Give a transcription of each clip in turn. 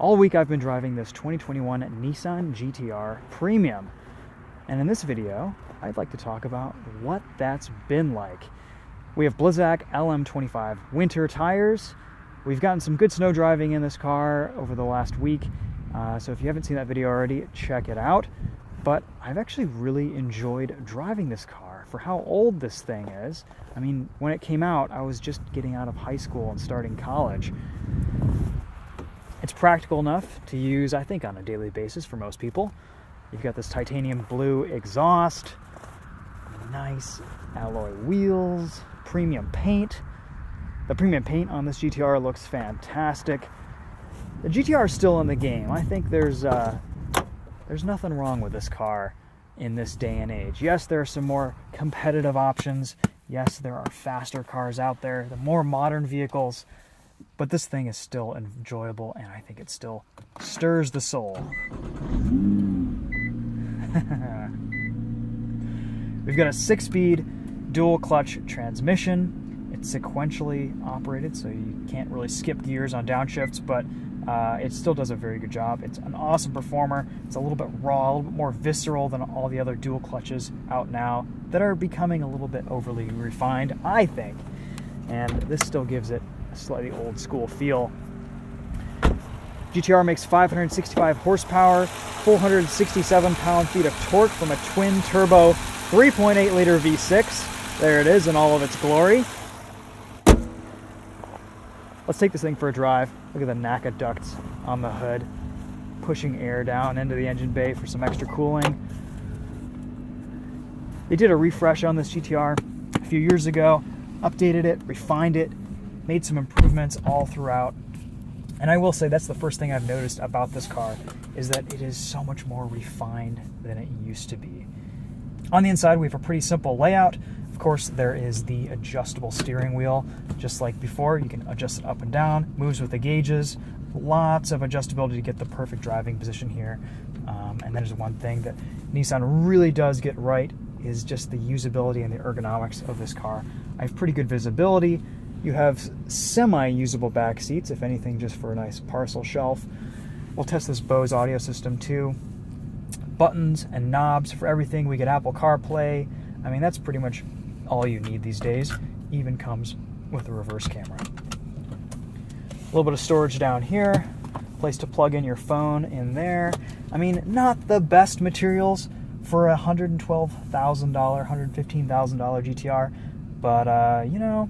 All week I've been driving this 2021 Nissan GT-R Premium. And in this video, I'd like to talk about what that's been like. We have Blizzak LM25 winter tires. We've gotten some good snow driving in this car over the last week. So if you haven't seen that video already, check it out. But I've actually really enjoyed driving this car for how old this thing is. I mean, when it came out, I was just getting out of high school and starting college. It's practical enough to use, I think, on a daily basis for most people. You've got this titanium blue exhaust, nice alloy wheels, premium paint. The premium paint on this GT-R looks fantastic. The GT-R is still in the game. I think there's nothing wrong with this car in this day and age. Yes, there are some more competitive options. Yes, there are faster cars out there, the more modern vehicles, but this thing is still enjoyable, and I think it still stirs the soul. We've got a 6-speed dual clutch transmission. It's sequentially operated, so you can't really skip gears on downshifts, but it still does a very good job. It's an awesome performer. It's a little bit raw, a little bit more visceral than all the other dual clutches out now that are becoming a little bit overly refined, I think. And this still gives it a slightly old school feel. GT-R makes 565 horsepower, 467 pound-feet of torque from a twin-turbo 3.8-liter V6. There it is in all of its glory. Let's take this thing for a drive. Look at the NACA ducts on the hood, pushing air down into the engine bay for some extra cooling. They did a refresh on this GT-R a few years ago, updated it, refined it, made some improvements all throughout. And I will say that's the first thing I've noticed about this car, is that it is so much more refined than it used to be. On the inside, we have a pretty simple layout. Of course, there is the adjustable steering wheel. Just like before, you can adjust it up and down, moves with the gauges, lots of adjustability to get the perfect driving position here. And there's one thing that Nissan really does get right, is just the usability and the ergonomics of this car. I have pretty good visibility. You have semi-usable back seats, if anything, just for a nice parcel shelf. We'll test this Bose audio system too. Buttons and knobs for everything. We get Apple CarPlay. I mean, that's pretty much all you need these days. Even comes with a reverse camera. A little bit of storage down here. Place to plug in your phone in there. I mean, not the best materials for a $112,000, $115,000 GT-R, but you know,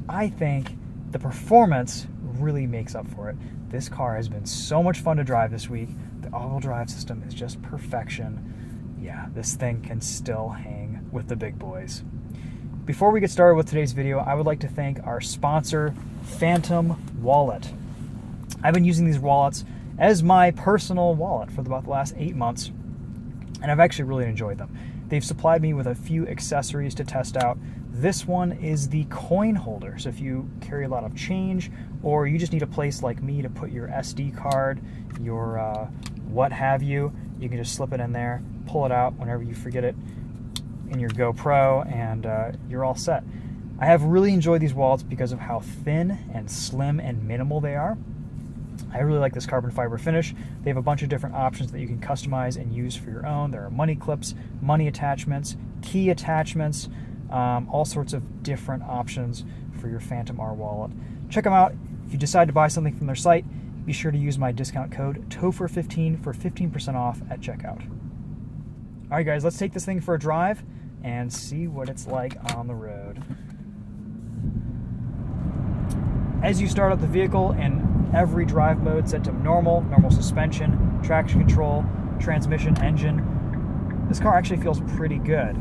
I think the performance really makes up for it. This car has been so much fun to drive this week. The all-wheel drive system is just perfection. Yeah, this thing can still hang with the big boys. Before we get started with today's video, I would like to thank our sponsor, Phantom Wallet. I've been using these wallets as my personal wallet for about the last 8 months, and I've actually really enjoyed them. They've supplied me with a few accessories to test out. This one is the coin holder, so if you carry a lot of change, or you just need a place like me to put your SD card, your what have you, you can just slip it in there, pull it out whenever you forget it in your GoPro, and you're all set. I have really enjoyed these wallets because of how thin and slim and minimal they are. I really like this carbon fiber finish. They have a bunch of different options that you can customize and use for your own. There are money clips, money attachments, key attachments, all sorts of different options for your Phantom R wallet. Check them out. If you decide to buy something from their site, be sure to use my discount code TOFER15 for 15% off at checkout. All right, guys, let's take this thing for a drive and see what it's like on the road. As you start up the vehicle, and every drive mode set to normal suspension, traction control, transmission, engine, this car actually feels pretty good.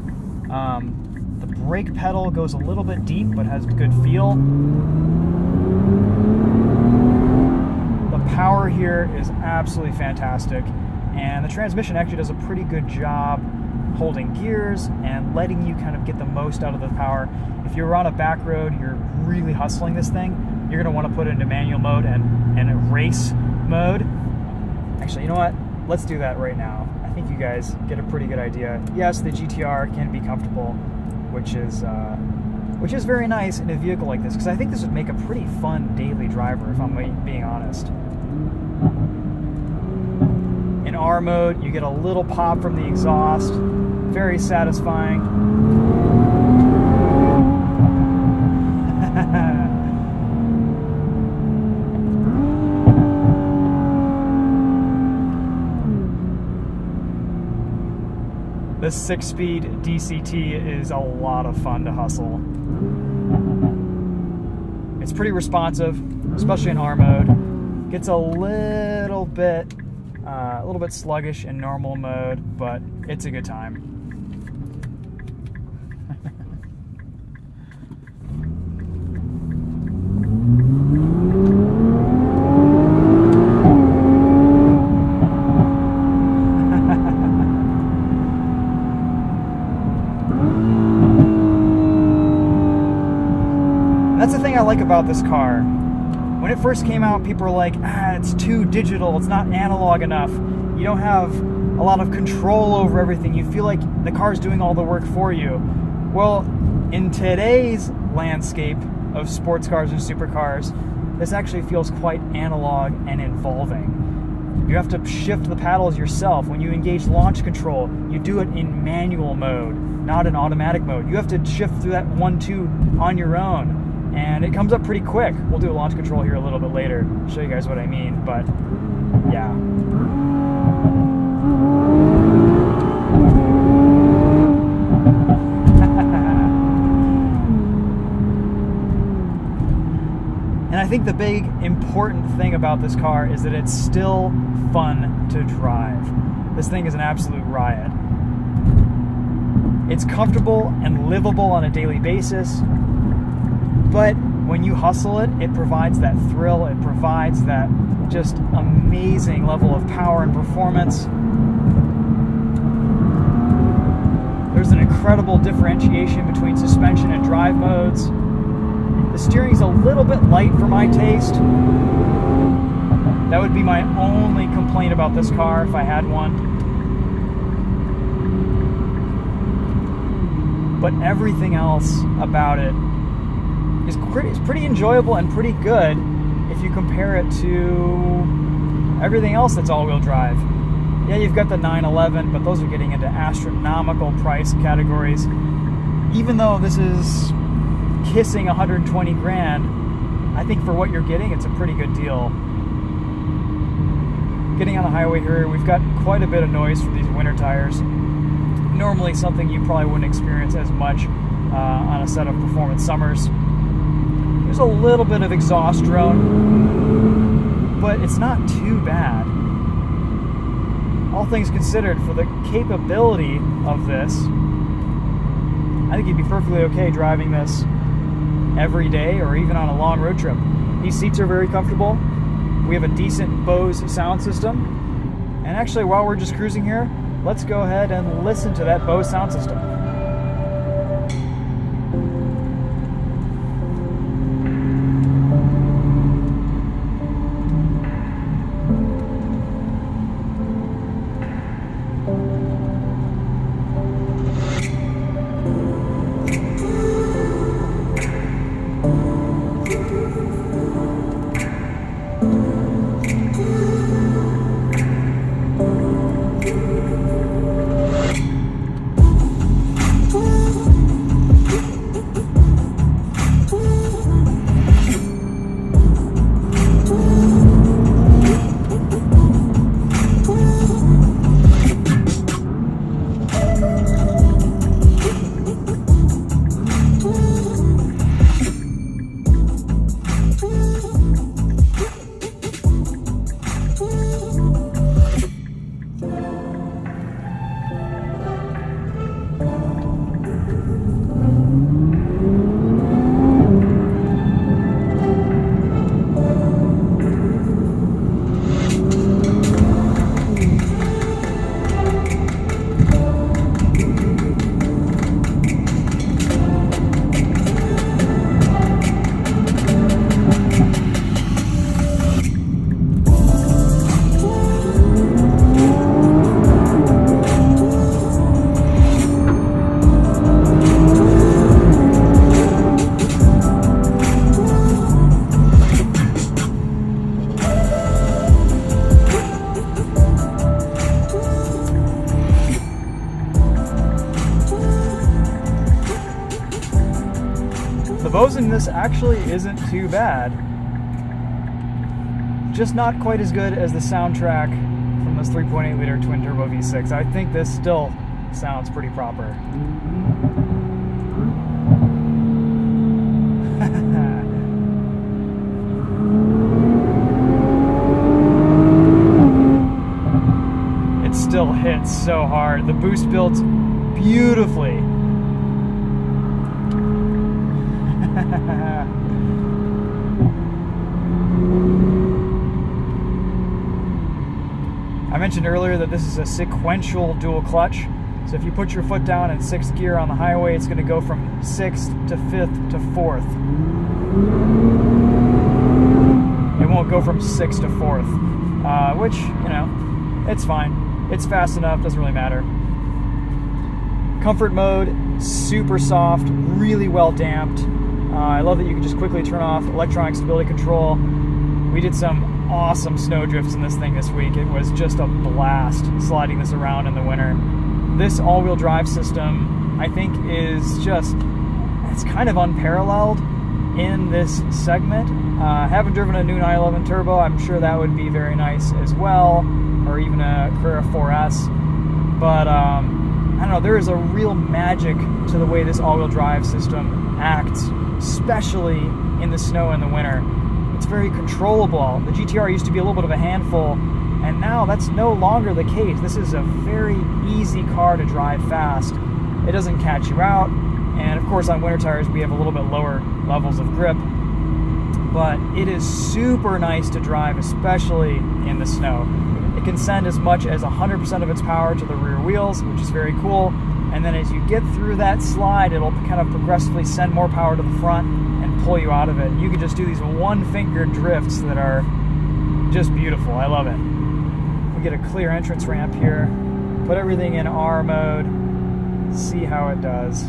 The brake pedal goes a little bit deep but has good feel. The power here is absolutely fantastic, and the transmission actually does a pretty good job holding gears and letting you kind of get the most out of the power. If you're on a back road, you're really hustling this thing, you're going to want to put it into manual mode and race mode. Actually, you know what? Let's do that right now. I think you guys get a pretty good idea. Yes, the GT-R can be comfortable, which is very nice in a vehicle like this, because I think this would make a pretty fun daily driver, if I'm being honest. R mode, you get a little pop from the exhaust. Very satisfying. This 6-speed DCT is a lot of fun to hustle. It's pretty responsive, especially in R mode. Gets a little bit sluggish in normal mode, but it's a good time. That's the thing I like about this car. When it first came out, people were like, it's too digital, it's not analog enough. You don't have a lot of control over everything. You feel like the car's doing all the work for you. Well, in today's landscape of sports cars and supercars, this actually feels quite analog and involving. You have to shift the paddles yourself. When you engage launch control, you do it in manual mode, not in automatic mode. You have to shift through that 1-2 on your own. And it comes up pretty quick. We'll do a launch control here a little bit later, show you guys what I mean, but yeah. And I think the big important thing about this car is that it's still fun to drive. This thing is an absolute riot. It's comfortable and livable on a daily basis. But when you hustle it, it provides that thrill, it provides that just amazing level of power and performance. There's an incredible differentiation between suspension and drive modes. The steering's a little bit light for my taste. That would be my only complaint about this car if I had one. But everything else about it is pretty enjoyable and pretty good if you compare it to everything else that's all-wheel drive. Yeah, you've got the 911, but those are getting into astronomical price categories. Even though this is kissing 120 grand, I think for what you're getting, it's a pretty good deal. Getting on the highway here, we've got quite a bit of noise from these winter tires. Normally something you probably wouldn't experience as much on a set of performance summers. There's a little bit of exhaust drone, but it's not too bad. All things considered, for the capability of this, I think you'd be perfectly okay driving this every day or even on a long road trip. These seats are very comfortable. We have a decent Bose sound system. And actually, while we're just cruising here, let's go ahead and listen to that Bose sound system. this actually isn't too bad. Just not quite as good as the soundtrack from this 3.8 liter twin turbo V6. I think this still sounds pretty proper. It still hits so hard. The boost builds beautifully. I mentioned earlier that this is a sequential dual clutch. So if you put your foot down in 6th gear on the highway, it's going to go from 6th to 5th to 4th. It won't go from 6th to 4th, which, you know, it's fine. It's fast enough, doesn't really matter. Comfort mode, super soft, really well damped. I love that you can just quickly turn off electronic stability control. We did some awesome snow drifts in this thing this week. It was just a blast sliding this around in the winter. This all-wheel drive system, I think, is just, it's kind of unparalleled in this segment. Haven't driven a new 911 Turbo. I'm sure that would be very nice as well, or even a Carrera 4S. But I don't know, there is a real magic to the way this all-wheel drive system acts, especially in the snow and the winter. It's very controllable. The GTR used to be a little bit of a handful, and now that's no longer the case. This is a very easy car to drive fast. It doesn't catch you out, and of course on winter tires we have a little bit lower levels of grip, but it is super nice to drive, especially in the snow. It can send as much as 100% of its power to the rear wheels, which is very cool, and then as you get through that slide, it'll kind of progressively send more power to the front and pull you out of it. You can just do these one-finger drifts that are just beautiful. I love it. We get a clear entrance ramp here. Put everything in R mode. See how it does.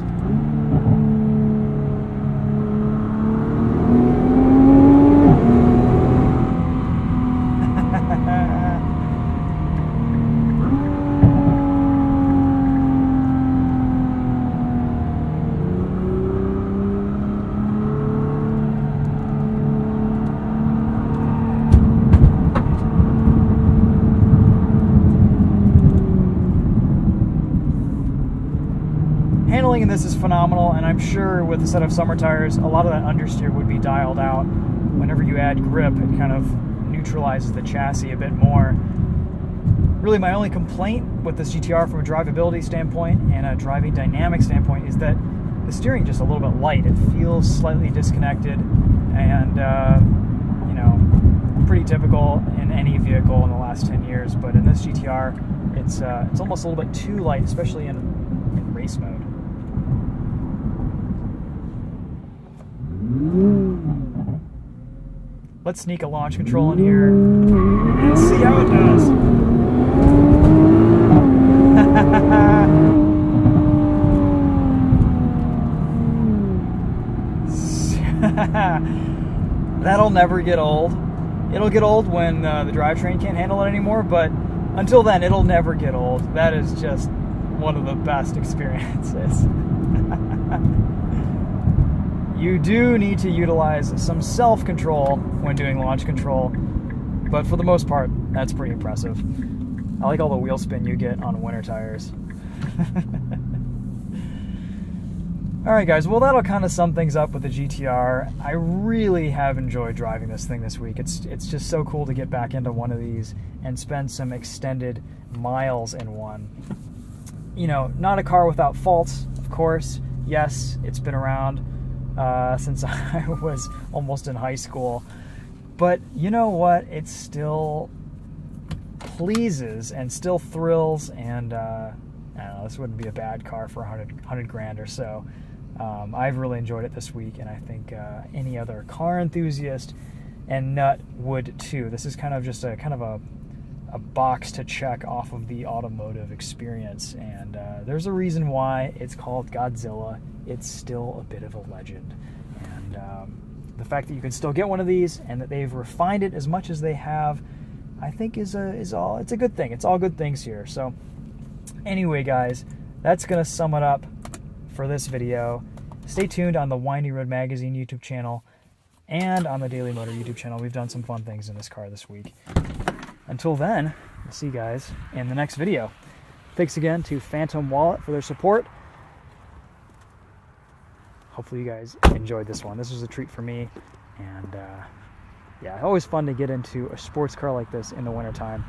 Handling in this is phenomenal, and I'm sure with a set of summer tires, a lot of that understeer would be dialed out. Whenever you add grip, it kind of neutralizes the chassis a bit more. Really, my only complaint with this GTR from a drivability standpoint and a driving dynamic standpoint is that the steering is just a little bit light. It feels slightly disconnected, and you know, pretty typical in any vehicle in the last 10 years. But in this GTR, it's almost a little bit too light, especially in race mode. Let's sneak a launch control in here and see how it does. That'll never get old. It'll get old when the drivetrain can't handle it anymore, but until then, it'll never get old. That is just one of the best experiences. You do need to utilize some self-control when doing launch control, but for the most part, that's pretty impressive. I like all the wheel spin you get on winter tires. Alright guys, well that'll kind of sum things up with the GTR. I really have enjoyed driving this thing this week. It's just so cool to get back into one of these and spend some extended miles in one. You know, not a car without faults, of course. Yes, it's been around since I was almost in high school. But you know what? It still pleases and still thrills, and I don't know, this wouldn't be a bad car for 100 grand or so. I've really enjoyed it this week, and I think any other car enthusiast and nut would too. This is kind of just a box to check off of the automotive experience, and there's a reason why it's called Godzilla. It's still a bit of a legend, and the fact that you can still get one of these and that they've refined it as much as they have, I think it's a good thing. It's all good things here. So anyway guys, that's gonna sum it up for this video. stay tuned on the Windy Road Magazine YouTube channel and on the Daily Motor YouTube channel. We've done some fun things in this car this week. Until then, we'll see you guys in the next video. Thanks again to Phantom Wallet for their support. Hopefully you guys enjoyed this one. This was a treat for me, and yeah, always fun to get into a sports car like this in the wintertime.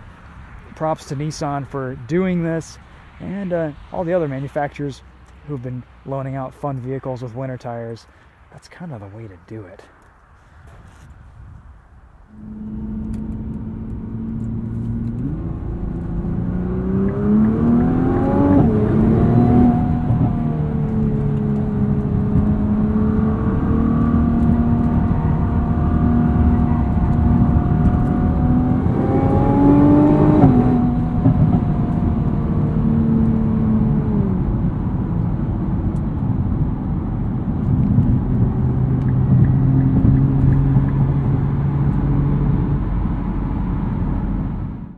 Props to Nissan for doing this, and all the other manufacturers who've been loaning out fun vehicles with winter tires. That's kind of the way to do it.